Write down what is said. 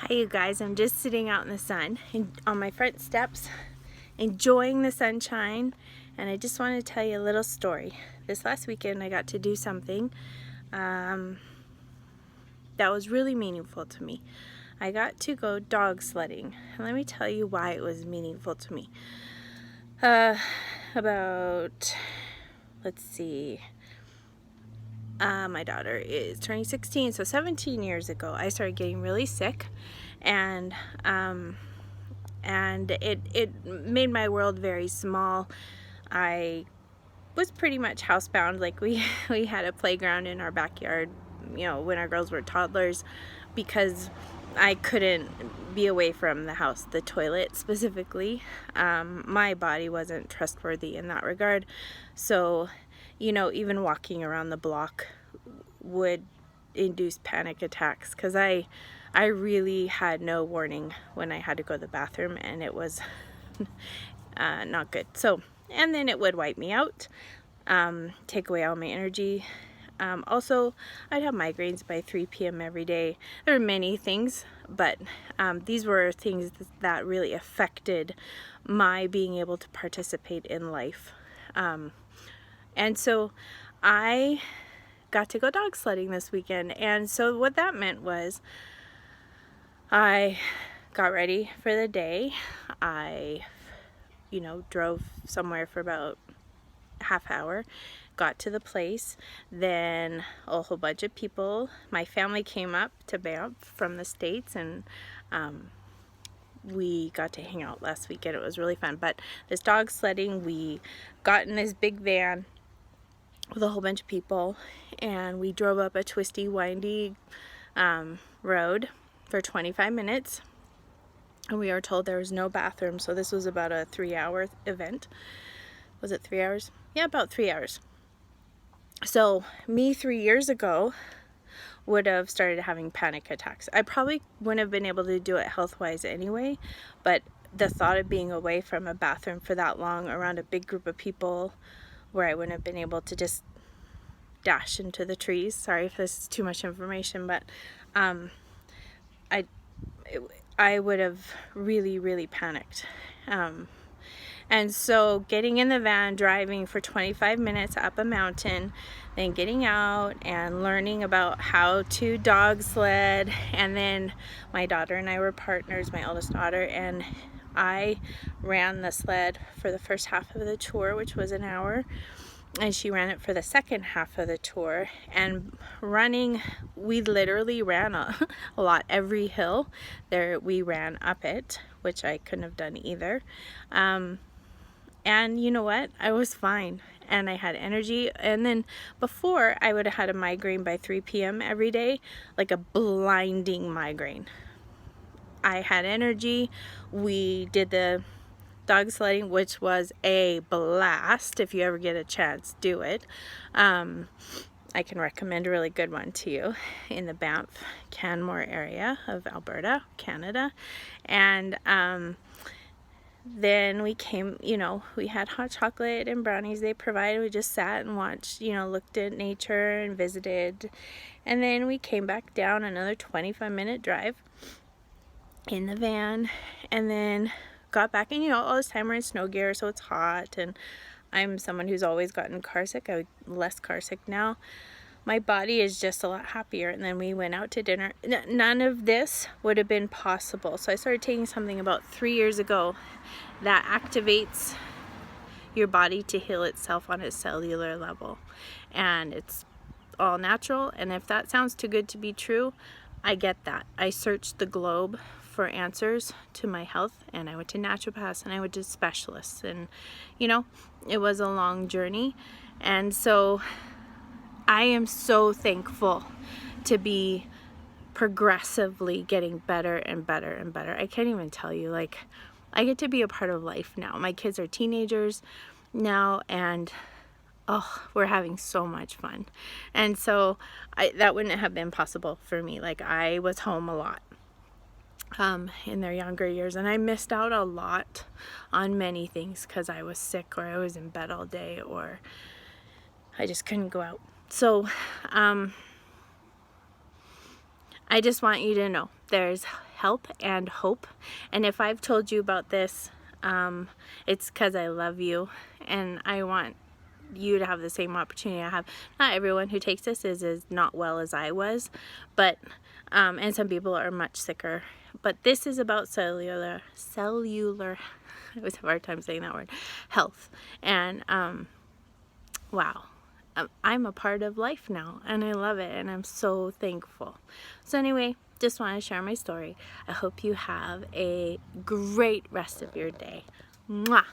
Hi you guys, I'm just sitting out in the sun on my front steps enjoying the sunshine, and I just want to tell you a little story. This last weekend I got to do something that was really meaningful to me. I got to go dog sledding, and let me tell you why it was meaningful to me. Let's see, my daughter is turning 16, so 17 years ago I started getting really sick, and it made my world very small. I was pretty much housebound. Like we had a playground in our backyard, when our girls were toddlers, because I couldn't be away from the house, the toilet specifically. My body wasn't trustworthy in that regard. So, even walking around the block would induce panic attacks, because I really had no warning when I had to go to the bathroom, and it was not good. So, and then it would wipe me out, take away all my energy. Also, I'd have migraines by 3 p.m. every day. There were many things, but these were things that really affected my being able to participate in life. And so I got to go dog sledding this weekend. And so what that meant was I got ready for the day. I, drove somewhere for about half hour, got to the place. Then a whole bunch of people, my family came up to Banff from the States, and we got to hang out last weekend. It was really fun. But this dog sledding, we got in this big van with a whole bunch of people, and we drove up a twisty, windy road for 25 minutes. And we were told there was no bathroom, so this was about a 3-hour event. Was it 3 hours? Yeah, about 3 hours. So me 3 years ago would have started having panic attacks. I probably wouldn't have been able to do it health-wise anyway, but the thought of being away from a bathroom for that long around a big group of people, where I wouldn't have been able to just dash into the trees. Sorry if this is too much information, but I would have really, really panicked. And so getting in the van, driving for 25 minutes up a mountain, then getting out and learning about how to dog sled. And then my daughter and I were partners, my eldest daughter, and I ran the sled for the first half of the tour, which was an hour, and she ran it for the second half of the tour. And running, we literally ran a lot. Every hill there, we ran up it, which I couldn't have done either. And you know what? I was fine, and I had energy. And then before, I would have had a migraine by 3 p.m. every day, like a blinding migraine. I had energy. We did the dog sledding, which was a blast. If you ever get a chance, do it. I can recommend a really good one to you in the Banff, Canmore area of Alberta, Canada. And then we came, we had hot chocolate and brownies they provided. We just sat and watched, looked at nature and visited. And then we came back down another 25-minute drive in the van, and then got back. And all this time we're in snow gear, so it's hot, and I'm someone who's always gotten car sick. I'm less car sick now. My body is just a lot happier. And then we went out to dinner. None of this would have been possible. So I started taking something about 3 years ago that activates your body to heal itself on a cellular level. And it's all natural. And if that sounds too good to be true, I get that. I searched the globe for answers to my health, and I went to naturopaths, and I went to specialists, and it was a long journey. And so I am so thankful to be progressively getting better and better and better. I can't even tell you, I get to be a part of life now. My kids are teenagers now, and we're having so much fun. And so that wouldn't have been possible for me. I was home a lot in their younger years, and I missed out a lot on many things because I was sick, or I was in bed all day, or I just couldn't go out. So I just want you to know there's help and hope. And if I've told you about this, it's because I love you and I want you to have the same opportunity I have. Not everyone who takes this is as not well as I was, but and some people are much sicker. But this is about cellular I always have a hard time saying that word, health. And wow, I'm a part of life now and I love it and I'm so thankful. So anyway, just want to share my story. I hope you have a great rest of your day. Mwah!